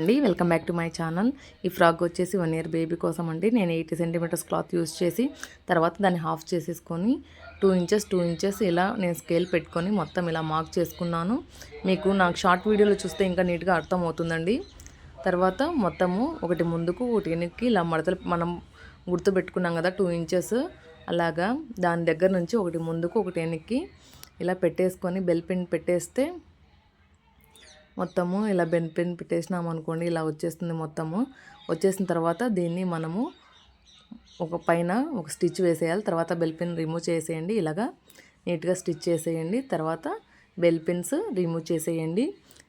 అండి welcome back to my channel. ఈ frock వచ్చేసి 1 ఇయర్ బేబీ కోసం అండి. నేను 80 సెంటీమీటర్స్ క్లాత్ యూస్ చేసి తర్వాత దాన్ని హాఫ్ చేసేసుకొని 2 ఇంచెస్ ఇలా నేను స్కేల్ పెట్టుకొని మొత్తం ఇలా మార్క్ చేసుకున్నాను. మీకు నాకు షార్ట్ వీడియోలో చూస్తే ఇంకా నీట్గా అర్థమవుతుందండి. తర్వాత మొత్తము ఒకటి ముందుకు ఒకటి వెనక్కి ఇలా మడతలు మనం గుర్తు పెట్టుకున్నాం కదా 2 ఇంచెస్, అలాగా దాని దగ్గర నుంచి ఒకటి ముందుకు ఒకటి వెనక్కి ఇలా పెట్టేసుకొని బెల్ పిన్ పెట్టేస్తే మొత్తము ఇలా బెన్ పెన్ పెట్టేసినాం అనుకోండి, ఇలా వచ్చేస్తుంది. మొత్తము వచ్చేసిన తర్వాత దీన్ని మనము ఒక పైన ఒక స్టిచ్ వేసేయాలి. తర్వాత బెల్ పిన్ రిమూవ్ చేసేయండి. ఇలాగా నీట్గా స్టిచ్ చేసేయండి. తర్వాత బెల్ పిన్స్ రిమూవ్ చేసేయండి.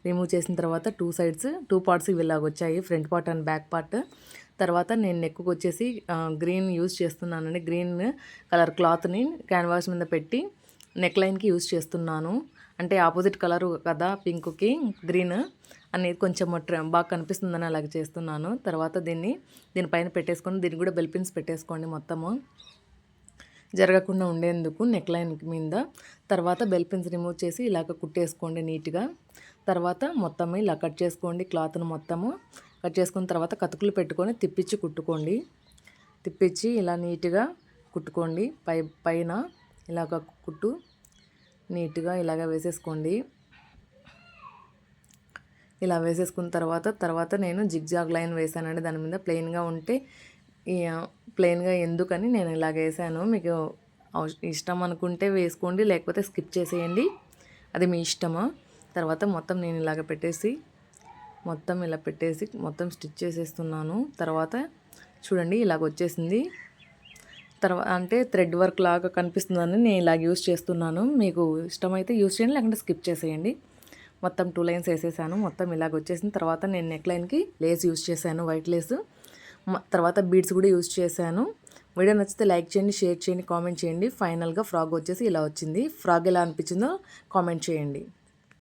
రిమూవ్ చేసిన తర్వాత 2 సైడ్స్ 2 పార్ట్స్ ఇలాగ వచ్చాయి, front part and back part. తర్వాత నేను నెక్కు వచ్చేసి గ్రీన్ యూజ్ చేస్తున్నానండి. గ్రీన్ కలర్ క్లాత్ని క్యాన్వాస్ మీద పెట్టి నెక్ లైన్కి యూజ్ చేస్తున్నాను. అంటే ఆపోజిట్ కలరు కదా, పింక్కి గ్రీన్ అనేది కొంచెం బాగా కనిపిస్తుందని అలాగ చేస్తున్నాను. తర్వాత దీనిపైన పెట్టేసుకొని దీన్ని కూడా బెల్ పిన్స్ పెట్టేసుకోండి మొత్తము జరగకుండా ఉండేందుకు నెక్ లైన్ మీద. తర్వాత బెల్ పిన్స్ రిమూవ్ చేసి ఇలాగ కుట్టేసుకోండి నీట్గా. తర్వాత మొత్తం ఇలా కట్ చేసుకోండి. క్లాత్ను మొత్తము కట్ చేసుకున్న తర్వాత కతుకులు పెట్టుకొని తిప్పించి కుట్టుకోండి. తిప్పించి ఇలా నీట్గా కుట్టుకోండి. పైన ఇలాగ కుట్టు నీట్గా ఇలాగ వేసేసుకోండి. ఇలా వేసేసుకున్న తర్వాత నేను జిగ్జాగ్ లైన్ వేసానండి. దాని మీద ప్లెయిన్గా ఉంటే ప్లెయిన్గా ఎందుకని నేను ఇలాగ వేసాను. మీకు ఇష్టం అనుకుంటే వేసుకోండి, లేకపోతే స్కిప్ చేసేయండి, అది మీ ఇష్టము. తర్వాత మొత్తం నేను ఇలాగ పెట్టేసి మొత్తం ఇలా పెట్టేసి మొత్తం స్టిచ్ చేసేస్తున్నాను. తర్వాత చూడండి ఇలాగ వచ్చేసింది. అంటే థ్రెడ్ వర్క్ లాగా కనిపిస్తుందని నేను ఇలాగ యూస్ చేస్తున్నాను. మీకు ఇష్టమైతే యూస్ చేయండి, లేకుంటే స్కిప్ చేసేయండి. మొత్తం 2 లైన్స్ వేసేసాను. మొత్తం ఇలాగ వచ్చేసిన తర్వాత నేను నెక్ లైన్కి లేస్ యూస్ చేశాను, వైట్ లేస్. తర్వాత బీడ్స్ కూడా యూస్ చేశాను. వీడియో నచ్చితే లైక్ చేయండి, షేర్ చేయండి, కామెంట్ చేయండి. ఫైనల్గా ఫ్రాక్ వచ్చేసి ఇలా వచ్చింది. ఫ్రాక్ ఎలా అనిపించిందో కామెంట్ చేయండి.